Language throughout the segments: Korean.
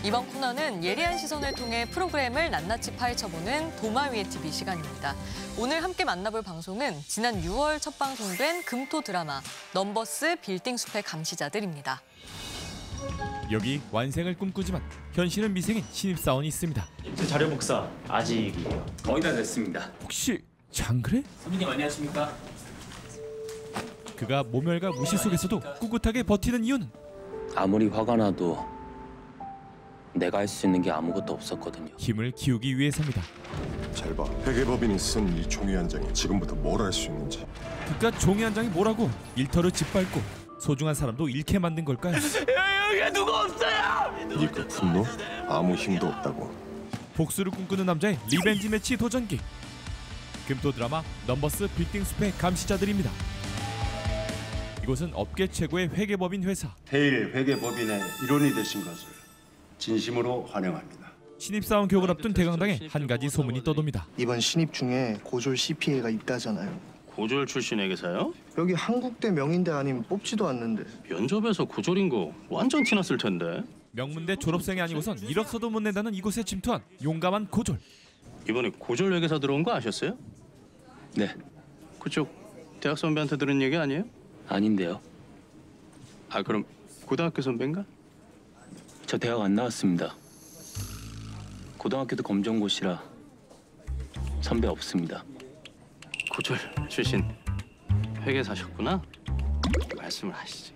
이번 코너는 예리한 시선을 통해 프로그램을 낱낱이 파헤쳐보는 도마 위의 TV 시간입니다. 오늘 함께 만나볼 방송은 지난 6월 첫 방송된 금토 드라마 넘버스 빌딩숲의 감시자들입니다. 여기 완생을 꿈꾸지만 현실은 미생인 신입사원이 있습니다. 입주 자료 복사 아직이에요. 거의 다 됐습니다. 혹시 장그래? 선배님 안녕하십니까? 그가 모멸과 무시 속에서도 꿋꿋하게 버티는 이유는 아무리 화가 나도 내가 할 수 있는 게 아무것도 없었거든요. 힘을 키우기 위해서입니다. 잘 봐. 회계법인이 쓴 이 종이 한 장이 지금부터 뭘 할 수 있는지. 그깟 종이 한 장이 뭐라고 일터를 짓밟고 소중한 사람도 잃게 만든 걸까요? 여기 누가 없어요! 네 그 분노? 아무 힘도 없다고. 복수를 꿈꾸는 남자의 리벤지 매치 도전기. 금토 드라마 넘버스 빌딩숲의 감시자들입니다. 이곳은 업계 최고의 회계법인 회사. 테일 회계법인의 일원이 되신 것을 진심으로 환영합니다. 신입사원 교육을 앞둔 대강당에 한 가지 소문이 떠돕니다. 이번 신입 중에 고졸 CPA가 있다잖아요. 고졸 출신 회계사요? 여기 한국대 명인대 아니면 뽑지도 않는데. 면접에서 고졸인 거 완전 티났을 텐데. 명문대 졸업생이 아니고선 1억서도 못 낸다는 이곳에 침투한 용감한 고졸. 이번에 고졸 회계사 들어온 거 아셨어요? 네, 그쪽 대학 선배한테 들은 얘기 아니에요? 아닌데요. 아 그럼 고등학교 선배인가? 저 대학 안 나왔습니다. 고등학교도 검정고시라 선배 없습니다. 고졸 출신 회계사셨구나? 말씀을 하시지.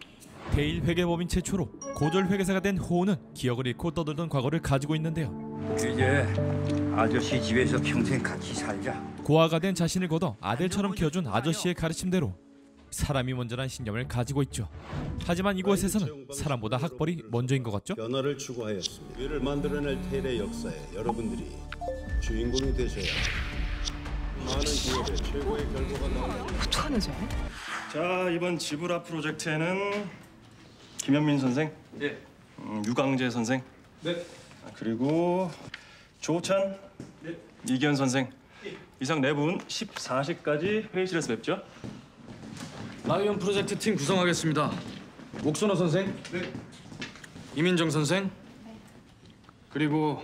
테일 회계법인 최초로 고졸 회계사가 된 호우는 기억을 잃고 떠들던 과거를 가지고 있는데요. 이제 아저씨 집에서 평생 같이 살자. 고아가 된 자신을 걷어 아들처럼 키워준 아저씨의 가르침대로 사람이 먼저란 신념을 가지고 있죠. 하지만 이곳에서는 사람보다 학벌이 먼저인 것 같죠? 변화를 추구하였습니다. 이를 만들어낼 테일의 역사에 여러분들이 주인공이 되셔야 많은 기업의 최고의 결과가 나옵니다. 어떡하는 쟤? 자, 이번 지브라 프로젝트에는 김현민 선생, 네. 유강재 선생, 네. 그리고 조찬, 네. 이기현 선생, 이상 네 분 14시까지 회의실에서 뵙죠. 라이언 프로젝트 팀 구성하겠습니다. 옥선호 선생, 네. 이민정 선생, 그리고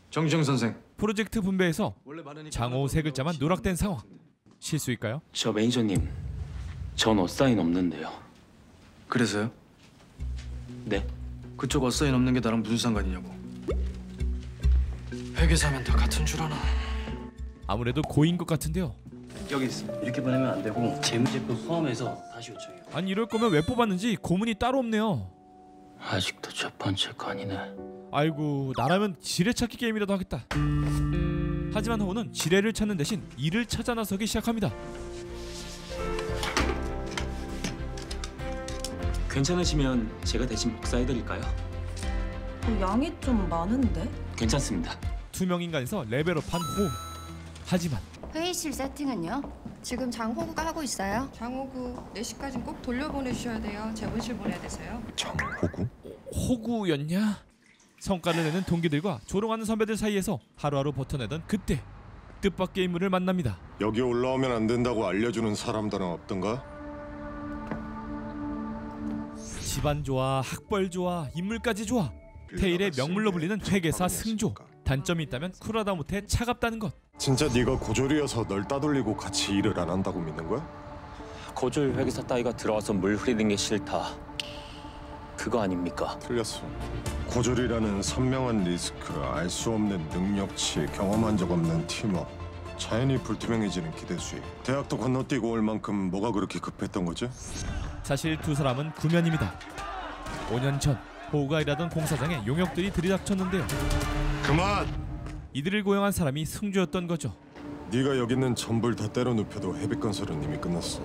정지영 선생. 프로젝트 분배에서 장호 세 글자만 누락된 상황. 실수일까요? 저 매니저님, 전 어사인 없는데요. 그래서요? 네, 그쪽 어사인 없는 게 나랑 무슨 상관이냐고. 회계사면 다 같은 줄 아나. 아무래도 고인 것 같은데요. 여기 있습니다. 이렇게 보내면 안 되고 재무제표 포함해서 다시 요청해요. 아니 이럴 거면 왜 뽑았는지 고문이 따로 없네요. 아직도 첫 번째 건이네. 아이고 나라면 지뢰찾기 게임이라도 하겠다. 하지만 호우는 지뢰를 찾는 대신 이를 찾아 나서기 시작합니다. 괜찮으시면 제가 대신 복사해드릴까요? 양이 좀 많은데? 괜찮습니다. 투명인간에서 레벨업한 호우. 하지만 회의실 세팅은요? 지금 장호구가 하고 있어요. 장호구 4시까지는 꼭 돌려보내주셔야 돼요. 재본실 보내야 돼서요. 장호구? 호구였냐? 성과를 내는 동기들과 조롱하는 선배들 사이에서 하루하루 버텨내던 그때 뜻밖의 인물을 만납니다. 여기 올라오면 안 된다고 알려주는 사람들은 없던가? 집안 좋아, 학벌 좋아, 인물까지 좋아. 테일의 명물로 불리는 회계사 승조. 단점이 있다면 쿨하다 못해 차갑다는 것. 진짜 네가 고졸이어서 널 따돌리고 같이 일을 안 한다고 믿는 거야? 고졸 회계사 따위가 들어와서 물 흐리는 게 싫다. 그거 아닙니까? 틀렸어. 고졸이라는 선명한 리스크, 알 수 없는 능력치, 경험한 적 없는 팀워크, 자연히 불투명해지는 기대 수익. 대학도 건너뛰고 올 만큼 뭐가 그렇게 급했던 거지? 사실 두 사람은 구면입니다. 5년 전 호우가 일하던 공사장에 용역들이 들이닥쳤는데요. 그만! 이들을 고용한 사람이 승조였던 거죠. 네가 여기 있는 전부를 다 때려 눕혀도 헤빗건설은 이미 끝났어.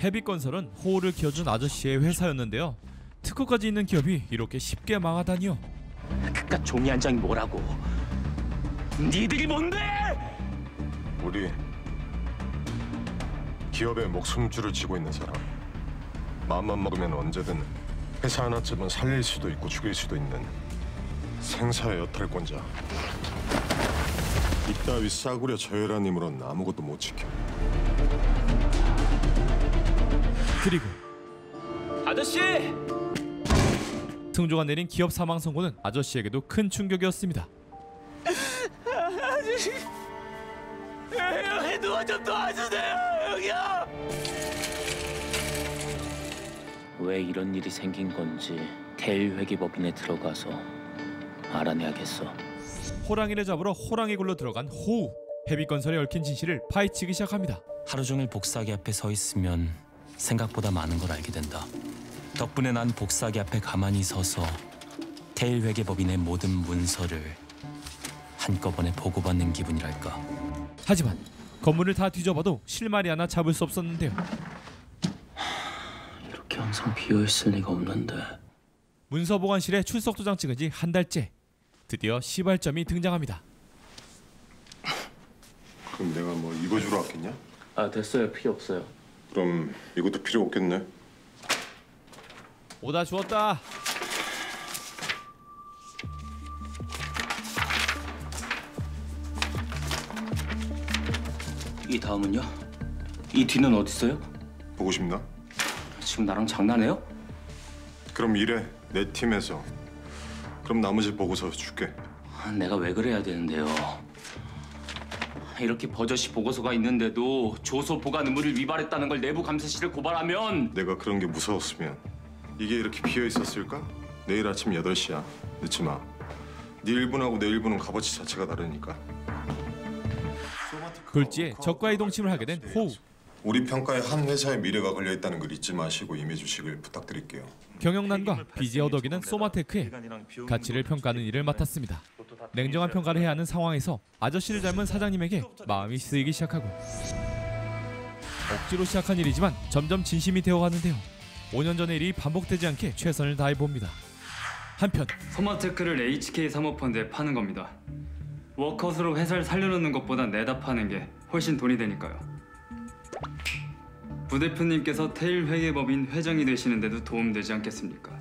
헤빗건설은 호우를 키워준 아저씨의 회사였는데요. 특허까지 있는 기업이 이렇게 쉽게 망하다니요. 그깟 종이 한 장이 뭐라고? 니들이 뭔데? 우리 기업의 목숨줄을 쥐고 있는 사람. 마음만 먹으면 언제든 회사 하나쯤은 살릴 수도 있고 죽일 수도 있는 생사의 여탈권자. 이따위 싸구려 저열한 힘으로는 아무것도 못 지켜. 그리고 아저씨! 승조가 내린 기업 사망 선고는 아저씨에게도 큰 충격이었습니다. 아저씨, 형이 누가 좀 도와주세요, 형이요. 왜 이런 일이 생긴 건지 테일 회계법인에 들어가서 알아내야겠어. 호랑이를 잡으러 호랑이 굴로 들어간 호우. 헤비건설에 얽힌 진실을 파헤치기 시작합니다. 하루 종일 복사기 앞에 서 있으면 생각보다 많은 걸 알게 된다. 덕분에 난 복사기 앞에 가만히 서서 테일 회계법인의 모든 문서를 한꺼번에 보고받는 기분이랄까. 하지만 건물을 다 뒤져봐도 실마리 하나 잡을 수 없었는데요. 이렇게 항상 비어있을 리가 없는데. 문서 보관실에 출석 도장 찍은 지 한 달째. 드디어 시발점이 등장합니다. 그럼 내가 뭐 이거 주러 왔겠냐? 아, 됐어요. 필요 없어요. 그럼 이것도 필요 없겠네. 오다 주었다. 이 다음은요? 이 뒤는 어디 있어요? 보고 싶나? 지금 나랑 장난해요? 그럼 이래. 내 팀에서. 그럼 나머지 보고서 줄게. 내가 왜 그래야 되는데요? 이렇게 버젓이 보고서가 있는데도 조서 보관 의무를 위반했다는 걸 내부 감사실을 고발하면 내가 그런 게 무서웠으면 이게 이렇게 비어 있었을까? 내일 아침 8시야. 늦지 마. 네 1분하고 내 1분은 값어치 자체가 다르니까. 졸지에 적과의 동침을 하게 된 호우. 우리 평가에 한 회사의 미래가 걸려 있다는 걸 잊지 마시고 임해 주시길 부탁드릴게요. 경영난과 빚이 허덕이는 소마테크에 가치를 평가하는 일을 맡았습니다. 냉정한 평가를 해야 하는 상황에서 아저씨를 닮은 사장님에게 마음이 쓰이기 시작하고 억지로 시작한 일이지만 점점 진심이 되어가는데요. 5년 전의 일이 반복되지 않게 최선을 다해봅니다. 한편 소마테크를 HK 사모펀드에 파는 겁니다. 워커스로 회사를 살려놓는 것보다 내다 파는 게 훨씬 돈이 되니까요. 부대표님께서 테일 회계법인 회장이 되시는데도 도움되지 않겠습니까?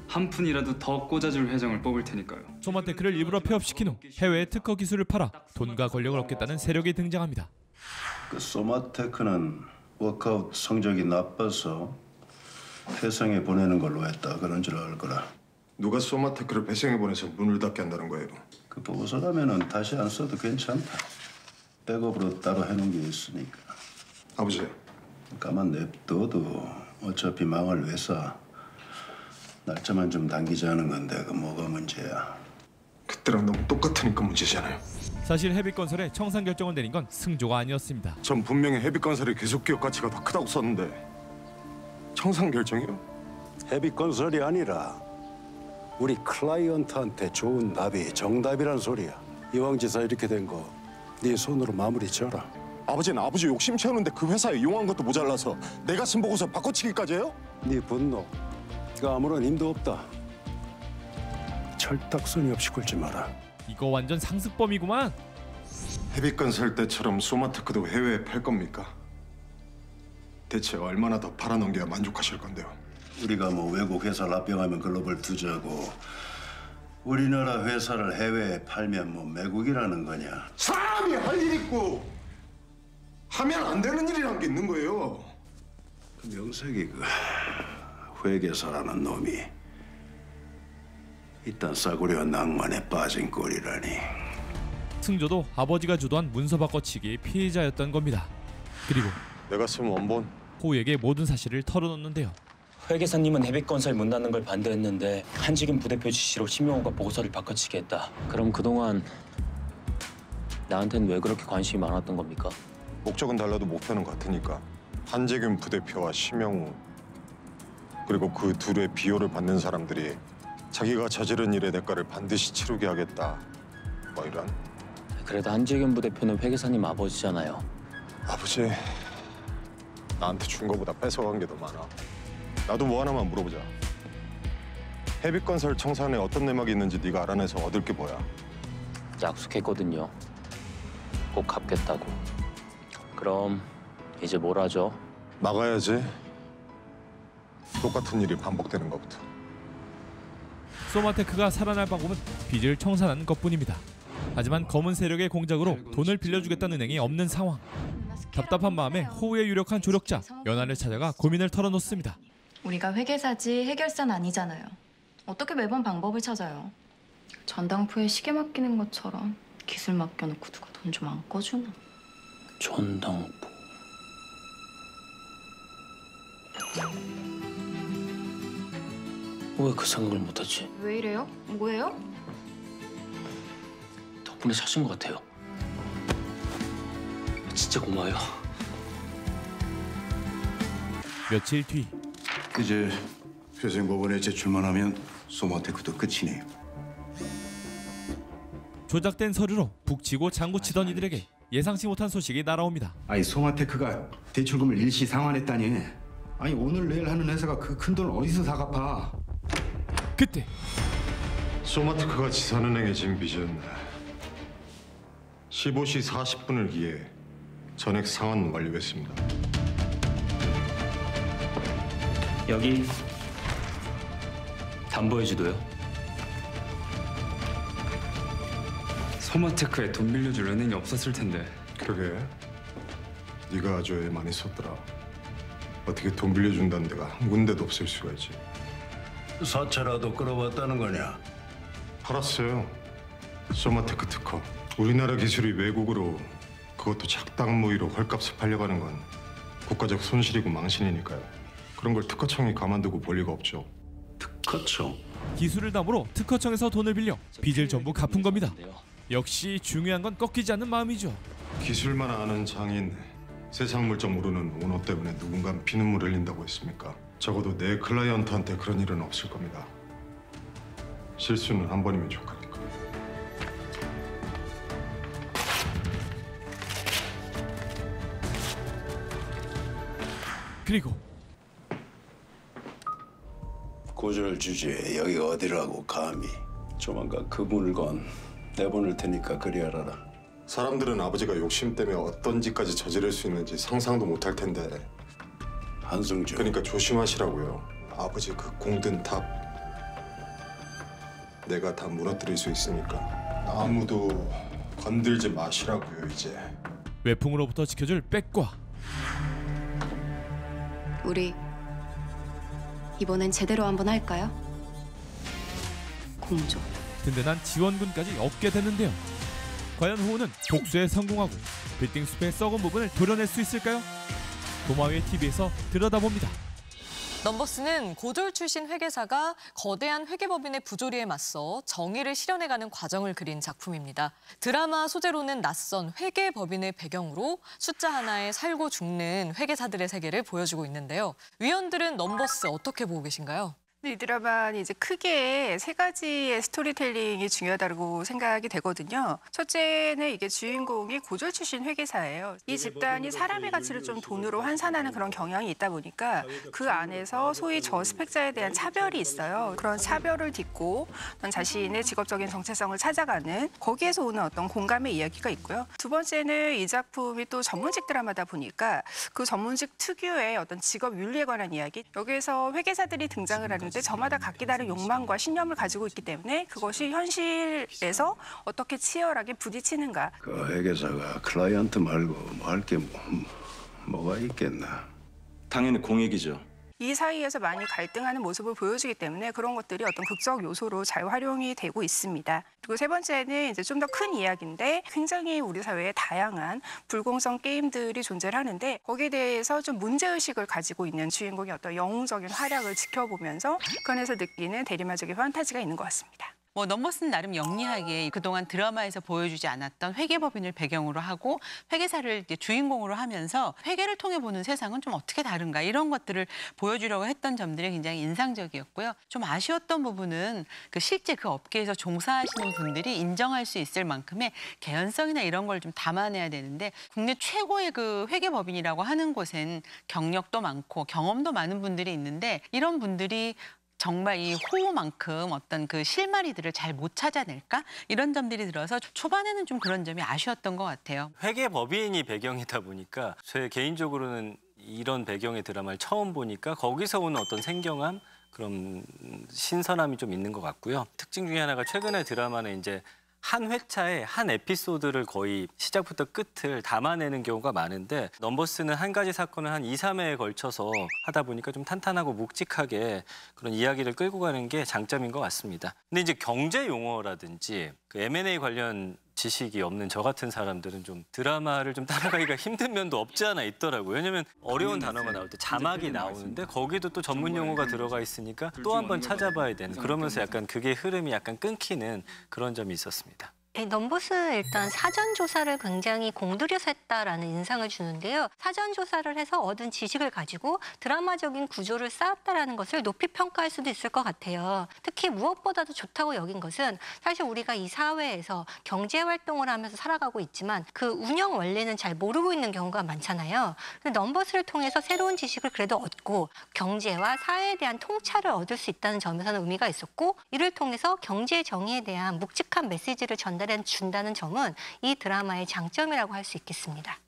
한 푼이라도 더 꽂아줄 회장을 뽑을 테니까요. 소마테크를 일부러 폐업시킨 후 해외에 특허 기술을 팔아 돈과 권력을 얻겠다는 세력이 등장합니다. 그 소마테크는 워크아웃 성적이 나빠서 회생에 보내는 걸로 했다. 그런 줄 알 거라. 누가 소마테크를 회생에 보내서 문을 닫게 한다는 거예요? 그 보고서라면은 다시 안 써도 괜찮다. 백업으로 따로 해놓은 게 있으니까. 아버지. 가만 냅둬도 어차피 망할 회사. 날짜만 좀 당기자는 건데 그 뭐가 문제야? 그때랑 너무 똑같으니까 문제잖아요. 사실 헤비건설에 청산 결정을 내린 건 승조가 아니었습니다. 전 분명히 헤비건설의 계속 기업 가치가 더 크다고 썼는데 청산 결정이요? 헤비건설이 아니라 우리 클라이언트한테 좋은 답이 정답이란 소리야. 이왕지사 이렇게 된 거 네 손으로 마무리 지어라. 아버지는 아버지 욕심 채우는데 그 회사에 이용한 것도 모자라서 내가 쓴 보고서 바꿔치기까지 해요? 네 분노 그 아무런 힘도 없다. 철딱서니 없이 굴지 마라. 이거 완전 상습범이구만. 헤비건설 때처럼 소마테크도 해외에 팔 겁니까? 대체 얼마나 더 팔아넘겨야 만족하실 건데요? 우리가 뭐 외국 회사를 합병하면 글로벌 투자고 우리나라 회사를 해외에 팔면 뭐 매국이라는 거냐? 사람이 할 일 있고 하면 안 되는 일이란 게 있는 거예요. 그 명색이 그 회계사라는 놈이 일단 싸구려 낭만에 빠진 꼴이라니. 승조도 아버지가 주도한 문서 바꿔치기의 피해자였던 겁니다. 그리고 내가 쓴 원본 호우에게 모든 사실을 털어놓는데요. 회계사님은 헤비건설 문 닫는 걸 반대했는데 한직인 부대표 지시로 심영호가 보고서를 바꿔치기 했다. 그럼 그동안 나한테는 왜 그렇게 관심이 많았던 겁니까? 목적은 달라도 목표는 같으니까. 한재균 부대표와 심영우 그리고 그 둘의 비호를 받는 사람들이 자기가 저지른 일의 대가를 반드시 치르게 하겠다. 뭐 이런. 그래도 한재균 부대표는 회계사님 아버지잖아요. 아버지, 나한테 준 거보다 뺏어간 게 더 많아. 나도 뭐 하나만 물어보자. 헤비건설 청산에 어떤 내막이 있는지 네가 알아내서 얻을 게 뭐야? 약속했거든요. 꼭 갚겠다고. 그럼 이제 뭘 하죠? 막아야지. 똑같은 일이 반복되는 것부터. 소마테크가 살아날 방법은 빚을 청산하는 것뿐입니다. 하지만 검은 세력의 공작으로 돈을 빌려주겠다는 은행이 없는 상황. 답답한 마음에 호우의 유력한 조력자 연하를 찾아가 고민을 털어놓습니다. 우리가 회계사지 해결사는 아니잖아요. 어떻게 매번 방법을 찾아요? 전당포에 시계 맡기는 것처럼 기술 맡겨놓고 누가 돈 좀 안 꺼주나? 전당포. 왜 그 생각을 못하지? 왜 이래요? 뭐예요? 덕분에 찾은 것 같아요. 진짜 고마워요. 며칠 뒤 이제 회생법원에 제출만 하면 소마테크도 끝이네요. 조작된 서류로 북치고 장구치던 이들에게 예상치 못한 소식이 날아옵니다. 아니 소마테크가 대출금을 일시 상환했다니. 아니 오늘 내일 하는 회사가 그 큰 돈 어디서 다 갚아? 그때 소마테크가 지산은행에 진 빚은 15시 40분을 기해 전액 상환 완료했습니다. 여기 담보해주도요. 소마테크에 돈 빌려줄 은행이 없었을 텐데. 그러게. 네가 아주 애 많이 썼더라. 어떻게 돈 빌려준다는 데가 한 군데도 없을 수가 있지. 사채라도 끌어봤다는 거냐? 팔았어요. 소마테크 특허. 우리나라 기술이 외국으로, 그것도 작당 모의로 헐값에 팔려가는 건 국가적 손실이고 망신이니까요. 그런 걸 특허청이 가만두고 볼 리가 없죠. 특허청? 기술을 담으로 특허청에서 돈을 빌려 빚을 전부 갚은 겁니다. 역시 중요한 건 꺾이지 않는 마음이죠. 기술만 아는 장인, 세상 물정 모르는 오너 때문에 누군가 피눈물 흘린다고 했습니까? 적어도 내 클라이언트한테 그런 일은 없을 겁니다. 실수는 한 번이면 족하니까. 그리고 고졸 주제에 여기가 어디라고 감히. 조만간 그 물건 내보낼 테니까 그리 알아라. 사람들은 아버지가 욕심 때문에 어떤 짓까지 저지를 수 있는지 상상도 못할 텐데. 한승주. 그러니까 조심하시라고요. 아버지 그 공든 탑 내가 다 무너뜨릴 수 있으니까 아무도 건들지 마시라고요. 이제 외풍으로부터 지켜줄 백과 우리 이번엔 제대로 한번 할까요? 공조. 든든한 지원군까지 얻게 됐는데요. 과연 호우는 복수에 성공하고 빌딩 숲의 썩은 부분을 도려낼 수 있을까요? 도마위의 TV에서 들여다봅니다. 넘버스는 고졸 출신 회계사가 거대한 회계법인의 부조리에 맞서 정의를 실현해가는 과정을 그린 작품입니다. 드라마 소재로는 낯선 회계법인의 배경으로 숫자 하나에 살고 죽는 회계사들의 세계를 보여주고 있는데요. 위원들은 넘버스 어떻게 보고 계신가요? 이 드라마는 이제 크게 세 가지의 스토리텔링이 중요하다고 생각이 되거든요. 첫째는 이게 주인공이 고졸 출신 회계사예요. 이 집단이 사람의 가치를 좀 돈으로 환산하는 그런 경향이 있다 보니까 그 안에서 소위 저스펙자에 대한 차별이 있어요. 그런 차별을 딛고 자신의 직업적인 정체성을 찾아가는 거기에서 오는 어떤 공감의 이야기가 있고요. 두 번째는 이 작품이 또 전문직 드라마다 보니까 그 전문직 특유의 어떤 직업 윤리에 관한 이야기. 여기에서 회계사들이 등장을 하는데 저마다 각기 다른 욕망과 신념을 가지고 있기 때문에 그것이 현실에서 어떻게 치열하게 부딪히는가. 그 회계사가 클라이언트 말고 뭐 할 게 뭐가 있겠나. 당연히 공익이죠. 이 사이에서 많이 갈등하는 모습을 보여주기 때문에 그런 것들이 어떤 극적 요소로 잘 활용이 되고 있습니다. 그리고 세 번째는 이제 좀 더 큰 이야기인데 굉장히 우리 사회에 다양한 불공정 게임들이 존재를 하는데 거기에 대해서 좀 문제의식을 가지고 있는 주인공의 어떤 영웅적인 활약을 지켜보면서 그 안에서 느끼는 대리만족의 판타지가 있는 것 같습니다. 넘버스는 나름 영리하게 그동안 드라마에서 보여주지 않았던 회계법인을 배경으로 하고 회계사를 이제 주인공으로 하면서 회계를 통해 보는 세상은 좀 어떻게 다른가 이런 것들을 보여주려고 했던 점들이 굉장히 인상적이었고요. 좀 아쉬웠던 부분은 실제 그 업계에서 종사하시는 분들이 인정할 수 있을 만큼의 개연성이나 이런 걸 좀 담아내야 되는데 국내 최고의 그 회계법인이라고 하는 곳엔 경력도 많고 경험도 많은 분들이 있는데 이런 분들이 정말 이 호우만큼 어떤 그 실마리들을 잘 못 찾아낼까? 이런 점들이 들어서 초반에는 좀 그런 점이 아쉬웠던 것 같아요. 회계법인이 배경이다 보니까 제 개인적으로는 이런 배경의 드라마를 처음 보니까 거기서 오는 어떤 생경함, 그런 신선함이 좀 있는 것 같고요. 특징 중에 하나가 최근에 드라마는 이제 한 회차에 한 에피소드를 거의 시작부터 끝을 담아내는 경우가 많은데 넘버스는 한 가지 사건을 한 2, 3회에 걸쳐서 하다 보니까 좀 탄탄하고 묵직하게 그런 이야기를 끌고 가는 게 장점인 것 같습니다. 근데 이제 경제 용어라든지 그 M&A 관련 지식이 없는 저 같은 사람들은 좀 드라마를 좀 따라가기가 힘든 면도 없지 않아 있더라고요. 왜냐면 어려운 단어가 나올 때 자막이 나오는데 거기도 또 전문 용어가 들어가 있으니까 또 한 번 찾아봐야 되는, 그러면서 약간 그게 흐름이 약간 끊기는 그런 점이 있었습니다. 넘버스는 일단 사전 조사를 굉장히 공들여서 했다라는 인상을 주는데요. 사전 조사를 해서 얻은 지식을 가지고 드라마적인 구조를 쌓았다라는 것을 높이 평가할 수도 있을 것 같아요. 특히 무엇보다도 좋다고 여긴 것은 사실 우리가 이 사회에서 경제 활동을 하면서 살아가고 있지만 그 운영 원리는 잘 모르고 있는 경우가 많잖아요. 근데 넘버스를 통해서 새로운 지식을 그래도 얻고 경제와 사회에 대한 통찰을 얻을 수 있다는 점에서는 의미가 있었고, 이를 통해서 경제 정의에 대한 묵직한 메시지를 준다는 점은 이 드라마의 장점이라고 할 수 있겠습니다.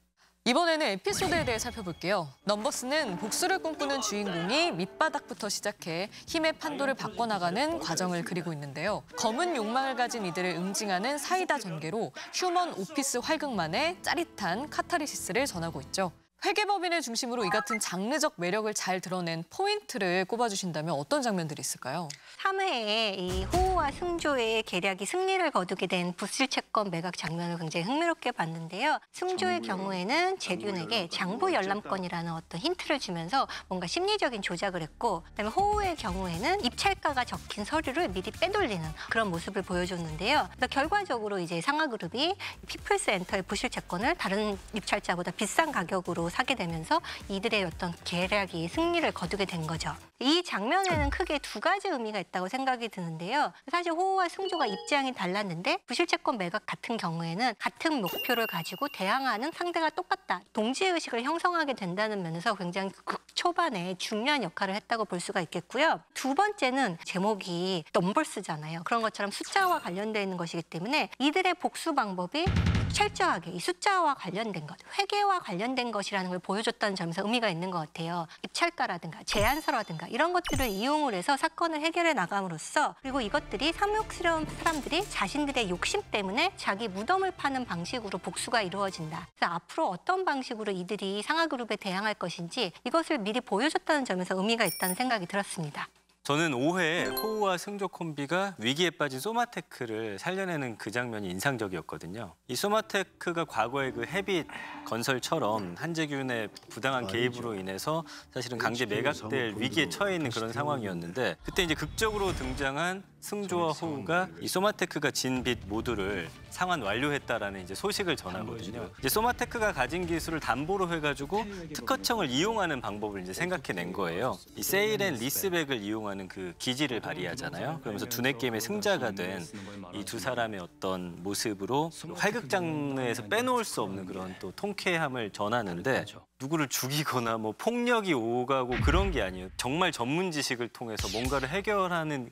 이번에는 에피소드에 대해 살펴볼게요. 넘버스는 복수를 꿈꾸는 주인공이 밑바닥부터 시작해 힘의 판도를 바꿔나가는 과정을 그리고 있는데요. 검은 욕망을 가진 이들을 응징하는 사이다 전개로 휴먼 오피스 활극만의 짜릿한 카타르시스를 전하고 있죠. 회계법인을 중심으로 이 같은 장르적 매력을 잘 드러낸 포인트를 꼽아주신다면 어떤 장면들이 있을까요? 3회에 이 호우와 승조의 계략이 승리를 거두게 된 부실 채권 매각 장면을 굉장히 흥미롭게 봤는데요. 승조의 경우에는 재균에게 장부 열람권이라는 어떤 힌트를 주면서 뭔가 심리적인 조작을 했고, 그다음에 호우의 경우에는 입찰가가 적힌 서류를 미리 빼돌리는 그런 모습을 보여줬는데요. 결과적으로 이제 상하그룹이 피플스엔터의 부실 채권을 다른 입찰자보다 비싼 가격으로 사게 되면서 이들의 어떤 계략이 승리를 거두게 된 거죠. 이 장면에는 크게 두 가지 의미가 있다고 생각이 드는데요. 사실 호우와 승조가 입장이 달랐는데 부실채권 매각 같은 경우에는 같은 목표를 가지고 대항하는 상대가 똑같다, 동지의식을 형성하게 된다는 면에서 굉장히 극초반에 중요한 역할을 했다고 볼 수가 있겠고요. 두 번째는 제목이 넘버스잖아요. 그런 것처럼 숫자와 관련되어 있는 것이기 때문에 이들의 복수 방법이 철저하게 이 숫자와 관련된 것, 회계와 관련된 것이라는 걸 보여줬다는 점에서 의미가 있는 것 같아요. 입찰가라든가 제안서라든가 이런 것들을 이용을 해서 사건을 해결해 나감으로써, 그리고 이것들이 탐욕스러운 사람들이 자신들의 욕심 때문에 자기 무덤을 파는 방식으로 복수가 이루어진다. 그래서 앞으로 어떤 방식으로 이들이 상하그룹에 대항할 것인지 이것을 미리 보여줬다는 점에서 의미가 있다는 생각이 들었습니다. 저는 5회에 호우와 승조 콤비가 위기에 빠진 소마테크를 살려내는 그 장면이 인상적이었거든요. 이 소마테크가 과거의 그 헤빗 건설처럼 한재균의 부당한 개입으로 인해서 사실은 강제 매각될 위기에 처해 있는 그런 상황이었는데, 그때 이제 극적으로 등장한 승조와 호우가 이 소마테크가 진 빚 모두를 상환 완료했다라는 이제 소식을 전하거든요. 이제 소마테크가 가진 기술을 담보로 해가지고 특허청을 이용하는 방법을 이제 생각해낸 거예요. 이 세일 앤 리스백을 이용하는 그 기지를 발휘하잖아요. 그러면서 두뇌 게임의 승자가 된 이 두 사람의 어떤 모습으로 활극 장르에서 빼놓을 수 없는 그런 또 통쾌함을 전하는데, 누구를 죽이거나 뭐 폭력이 오가고 그런 게 아니에요. 정말 전문 지식을 통해서 뭔가를 해결하는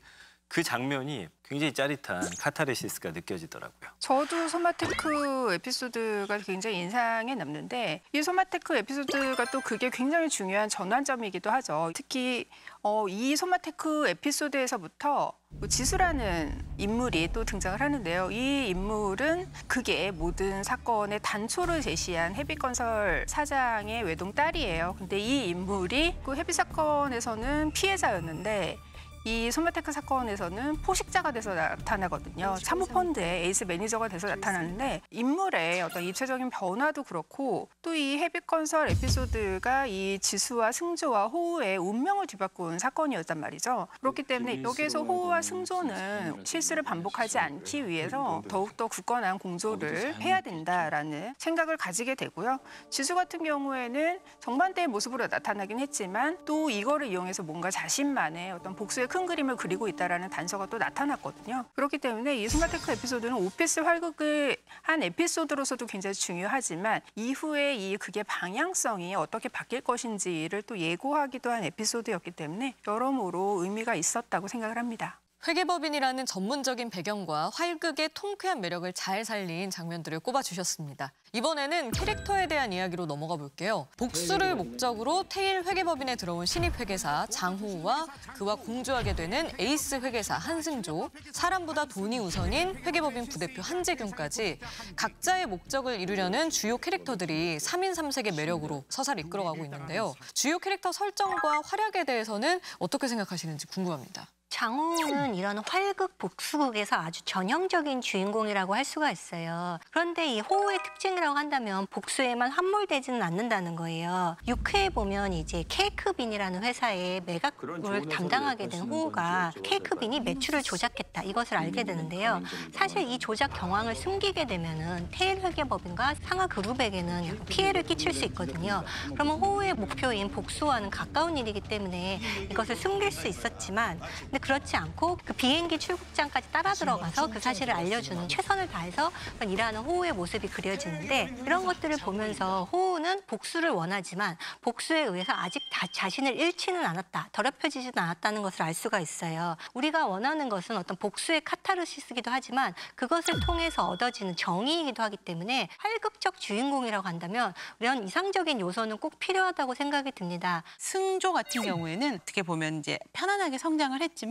그 장면이 굉장히 짜릿한 카타르시스가 느껴지더라고요. 저도 소마테크 에피소드가 굉장히 인상에 남는데, 이 소마테크 에피소드가 또 그게 굉장히 중요한 전환점이기도 하죠. 특히 이 소마테크 에피소드에서부터 지수라는 인물이 또 등장을 하는데요. 이 인물은 그게 모든 사건의 단초를 제시한 헤빗건설 사장의 외동딸이에요. 근데 이 인물이 그 헤빗 사건에서는 피해자였는데 이 소마테크 사건에서는 포식자가 돼서 나타나거든요. 사모펀드의 에이스 매니저가 돼서 나타나는데, 인물의 어떤 입체적인 변화도 그렇고 또 이 헤빗건설 에피소드가 이 지수와 승조와 호우의 운명을 뒤바꾼 사건이었단 말이죠. 그렇기 때문에 여기에서 호우와 승조는 실수를 반복하지 않기 위해서 더욱더 굳건한 공조를 해야 된다라는 생각을 가지게 되고요. 지수 같은 경우에는 정반대의 모습으로 나타나긴 했지만 또 이거를 이용해서 뭔가 자신만의 어떤 복수의 큰 그림을 그리고 있다라는 단서가 또 나타났거든요. 그렇기 때문에 이 소마테크 에피소드는 오피스 활극의 한 에피소드로서도 굉장히 중요하지만 이후에 그게 방향성이 어떻게 바뀔 것인지를 또 예고하기도 한 에피소드였기 때문에 여러모로 의미가 있었다고 생각을 합니다. 회계법인이라는 전문적인 배경과 활극의 통쾌한 매력을 잘 살린 장면들을 꼽아주셨습니다. 이번에는 캐릭터에 대한 이야기로 넘어가 볼게요. 복수를 목적으로 테일 회계법인에 들어온 신입 회계사 장호우와 그와 공조하게 되는 에이스 회계사 한승조, 사람보다 돈이 우선인 회계법인 부대표 한재균까지 각자의 목적을 이루려는 주요 캐릭터들이 3인 3색의 매력으로 서사를 이끌어가고 있는데요. 주요 캐릭터 설정과 활약에 대해서는 어떻게 생각하시는지 궁금합니다. 장호우는 이런 활극 복수극에서 아주 전형적인 주인공이라고 할 수가 있어요. 그런데 이 호우의 특징이라고 한다면 복수에만 함몰되지는 않는다는 거예요. 6회에 보면 이제 케이크빈이라는 회사의 매각을 담당하게 된 호우가 케이크빈이 매출을 조작했다 이것을 알게 되는데요. 사실 이 조작 경황을 숨기게 되면은 테일 회계법인과 상하 그룹에게는 피해를 끼칠 수 있거든요. 그러면 호우의 목표인 복수와는 가까운 일이기 때문에 이것을 숨길 수 있었지만 근데 그렇지 않고 그 비행기 출국장까지 따라 들어가서 그 사실을 알려주는 최선을 다해서 일하는 호우의 모습이 그려지는데 이런 것들을 보면서 호우는 복수를 원하지만 복수에 의해서 아직 자신을 잃지는 않았다, 더럽혀지지는 않았다는 것을 알 수가 있어요. 우리가 원하는 것은 어떤 복수의 카타르시스이기도 하지만 그것을 통해서 얻어지는 정의이기도 하기 때문에 활극적 주인공이라고 한다면 이런 이상적인 요소는 꼭 필요하다고 생각이 듭니다. 승조 같은 경우에는 어떻게 보면 이제 편안하게 성장을 했지만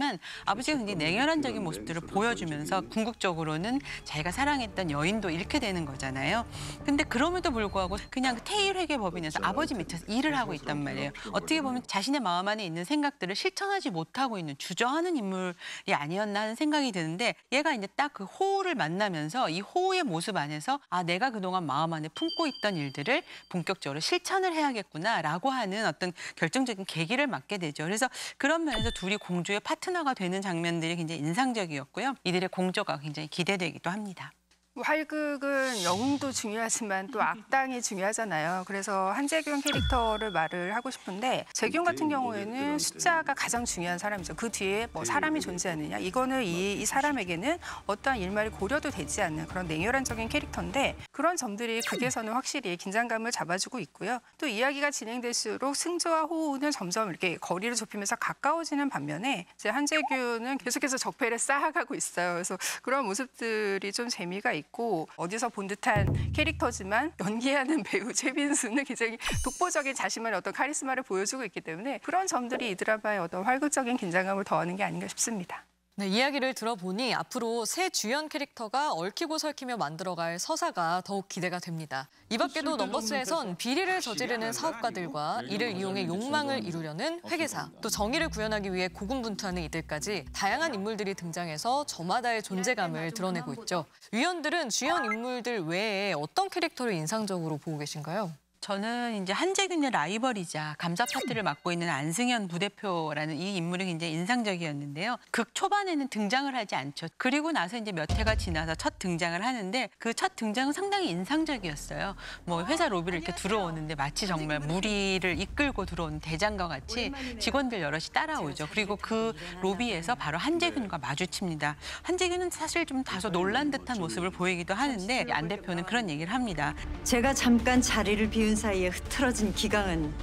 아버지가 굉장히 냉혈한적인 모습들을 보여주면서 궁극적으로는 자기가 사랑했던 여인도 잃게 되는 거잖아요. 근데 그럼에도 불구하고 그냥 테일 회계법인에서 아버지 밑에서 일을 하고 있단 말이에요. 어떻게 보면 자신의 마음 안에 있는 생각들을 실천하지 못하고 있는 주저하는 인물이 아니었나 하는 생각이 드는데 얘가 이제 딱 그 호우를 만나면서 이 호우의 모습 안에서 아 내가 그동안 마음 안에 품고 있던 일들을 본격적으로 실천을 해야겠구나라고 하는 어떤 결정적인 계기를 맞게 되죠. 그래서 그런 면에서 둘이 공조의 파트너가 되는 장면들이 굉장히 인상적이었고요. 이들의 공조가 굉장히 기대되기도 합니다. 활극은 영웅도 중요하지만 또 악당이 중요하잖아요. 그래서 한재균 캐릭터를 말을 하고 싶은데 재균 같은 경우에는 숫자가 가장 중요한 사람이죠. 그 뒤에 뭐 사람이 존재하느냐 이거는 이 사람에게는 어떠한 일말이 고려도 되지 않는 그런 냉혈한적인 캐릭터인데 그런 점들이 극에서는 확실히 긴장감을 잡아주고 있고요. 또 이야기가 진행될수록 승조와 호우는 점점 이렇게 거리를 좁히면서 가까워지는 반면에 이제 한재균은 계속해서 적폐를 쌓아가고 있어요. 그래서 그런 모습들이 좀 재미가 있고 어디서 본 듯한 캐릭터지만 연기하는 배우 최빈수는 굉장히 독보적인 자신만의 어떤 카리스마를 보여주고 있기 때문에 그런 점들이 이 드라마의 어떤 활극적인 긴장감을 더하는 게 아닌가 싶습니다. 네, 이야기를 들어보니 앞으로 새 주연 캐릭터가 얽히고 설키며 만들어갈 서사가 더욱 기대가 됩니다. 이 밖에도 넘버스에선 비리를 저지르는 사업가들과 이를 이용해 욕망을 이루려는 회계사, 또 정의를 구현하기 위해 고군분투하는 이들까지 다양한 인물들이 등장해서 저마다의 존재감을 드러내고 있죠. 위원들은 주연 인물들 외에 어떤 캐릭터를 인상적으로 보고 계신가요? 저는 이제 한재균의 라이벌이자 감사 파트를 맡고 있는 안승현 부대표라는 이 인물이 굉장히 인상적이었는데요. 극 초반에는 등장을 하지 않죠. 그리고 나서 이제 몇 회가 지나서 첫 등장을 하는데 그 첫 등장은 상당히 인상적이었어요. 뭐 회사 로비를 이렇게 들어오는데 마치 정말 무리를 이끌고 들어오는 대장과 같이 직원들 여럿이 따라오죠. 그리고 그 로비에서 바로 한재균과 마주칩니다. 한재균은 사실 좀 다소 놀란 듯한 모습을 보이기도 하는데 안 대표는 그런 얘기를 합니다. 제가 잠깐 자리를 비운 사이에 흐트러진 기강은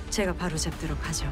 제가 바로잡도록 하죠.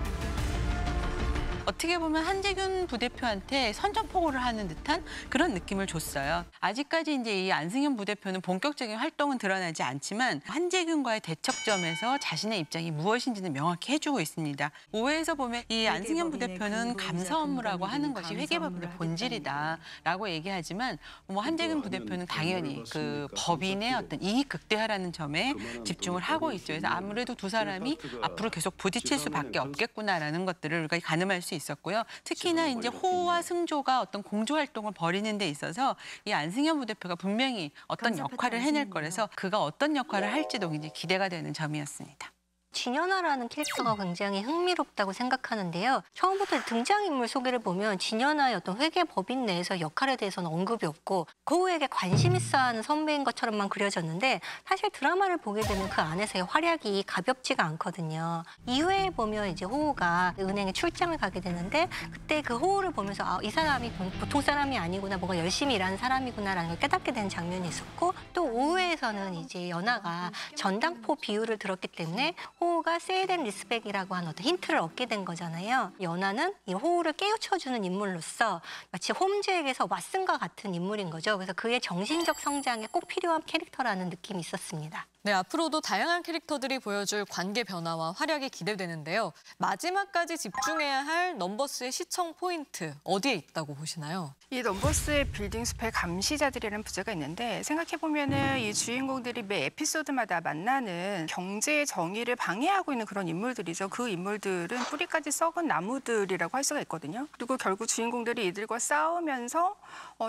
어떻게 보면 한재균 부대표한테 선전포고를 하는 듯한 그런 느낌을 줬어요. 아직까지 이제 이 안승현 부대표는 본격적인 활동은 드러나지 않지만 한재균과의 대척점에서 자신의 입장이 무엇인지는 명확히 해주고 있습니다. 5회에서 보면 이 안승현 부대표는 감사 업무라고 하는 것이 회계법인의 본질이다라고 얘기하지만 뭐 한재균 부대표는 당연히 그 법인의 어떤 이익 극대화라는 점에 집중을 하고 있죠. 그래서 아무래도 두 사람이 앞으로 계속 부딪힐 수밖에 없겠구나라는 것들을 우리가 가늠할 수 있었고요. 특히나 이제 호우와 승조가 어떤 공조 활동을 벌이는 데 있어서 이 안승현 부대표가 분명히 어떤 역할을 해낼 거라서 그가 어떤 역할을 할지도 굉장히 기대가 되는 점이었습니다. 진연아라는 캐릭터가 굉장히 흥미롭다고 생각하는데요. 처음부터 등장인물 소개를 보면 진연아의 어떤 회계법인 내에서 역할에 대해서는 언급이 없고 호우에게 관심 있어하는 선배인 것처럼만 그려졌는데 사실 드라마를 보게 되면 그 안에서의 활약이 가볍지가 않거든요. 2회에 보면 이제 호우가 은행에 출장을 가게 되는데 그때 그 호우를 보면서 아, 이 사람이 보통 사람이 아니구나, 뭔가 열심히 일하는 사람이구나라는 걸 깨닫게 되는 장면이 있었고 또 5회에서는 이제 연아가 전당포 비유를 들었기 때문에 호우가 세이덴 리스백이라고 하는 어떤 힌트를 얻게 된 거잖아요. 연하는 이 호우를 깨우쳐주는 인물로서 마치 홈즈에게서 왓슨과 같은 인물인 거죠. 그래서 그의 정신적 성장에 꼭 필요한 캐릭터라는 느낌이 있었습니다. 네, 앞으로도 다양한 캐릭터들이 보여줄 관계 변화와 활약이 기대되는데요. 마지막까지 집중해야 할 넘버스의 시청 포인트, 어디에 있다고 보시나요? 이 넘버스의 빌딩 숲의 감시자들이라는 부제가 있는데 생각해보면은 이 주인공들이 매 에피소드마다 만나는 경제의 정의를 방해하고 있는 그런 인물들이죠. 그 인물들은 뿌리까지 썩은 나무들이라고 할 수가 있거든요. 그리고 결국 주인공들이 이들과 싸우면서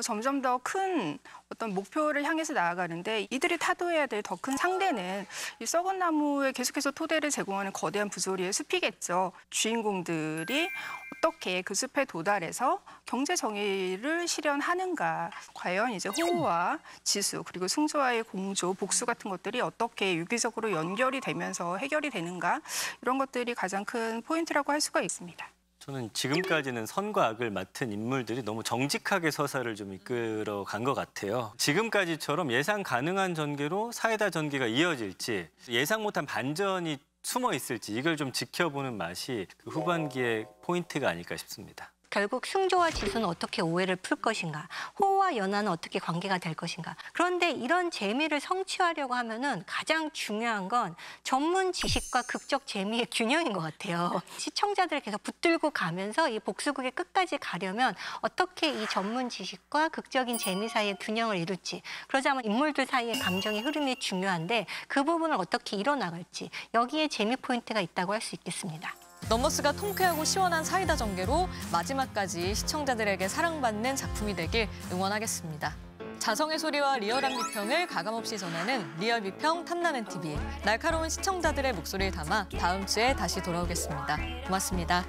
점점 더 큰 어떤 목표를 향해서 나아가는데 이들이 타도해야 될 더 큰 상대는 이 썩은 나무에 계속해서 토대를 제공하는 거대한 부조리의 숲이겠죠. 주인공들이 어떻게 그 숲에 도달해서 경제 정의를 실현하는가, 과연 이제 호우와 지수 그리고 승조와의 공조, 복수 같은 것들이 어떻게 유기적으로 연결이 되면서 해결이 되는가, 이런 것들이 가장 큰 포인트라고 할 수가 있습니다. 저는 지금까지는 선과 악을 맡은 인물들이 너무 정직하게 서사를 좀 이끌어간 것 같아요. 지금까지처럼 예상 가능한 전개로 사이다 전개가 이어질지, 예상 못한 반전이 숨어 있을지 이걸 좀 지켜보는 맛이 그 후반기의 포인트가 아닐까 싶습니다. 결국 승조와 지수는 어떻게 오해를 풀 것인가, 호우와 연하는 어떻게 관계가 될 것인가. 그런데 이런 재미를 성취하려고 하면은 가장 중요한 건 전문 지식과 극적 재미의 균형인 것 같아요. 시청자들을 계속 붙들고 가면서 이 복수극의 끝까지 가려면 어떻게 이 전문 지식과 극적인 재미 사이의 균형을 이룰지, 그러자면 인물들 사이의 감정의 흐름이 중요한데 그 부분을 어떻게 이뤄나갈지, 여기에 재미 포인트가 있다고 할 수 있겠습니다. 넘버스가 통쾌하고 시원한 사이다 전개로 마지막까지 시청자들에게 사랑받는 작품이 되길 응원하겠습니다. 자성의 소리와 리얼한 비평을 가감없이 전하는 리얼 비평 탐나는 TV. 날카로운 시청자들의 목소리를 담아 다음 주에 다시 돌아오겠습니다. 고맙습니다.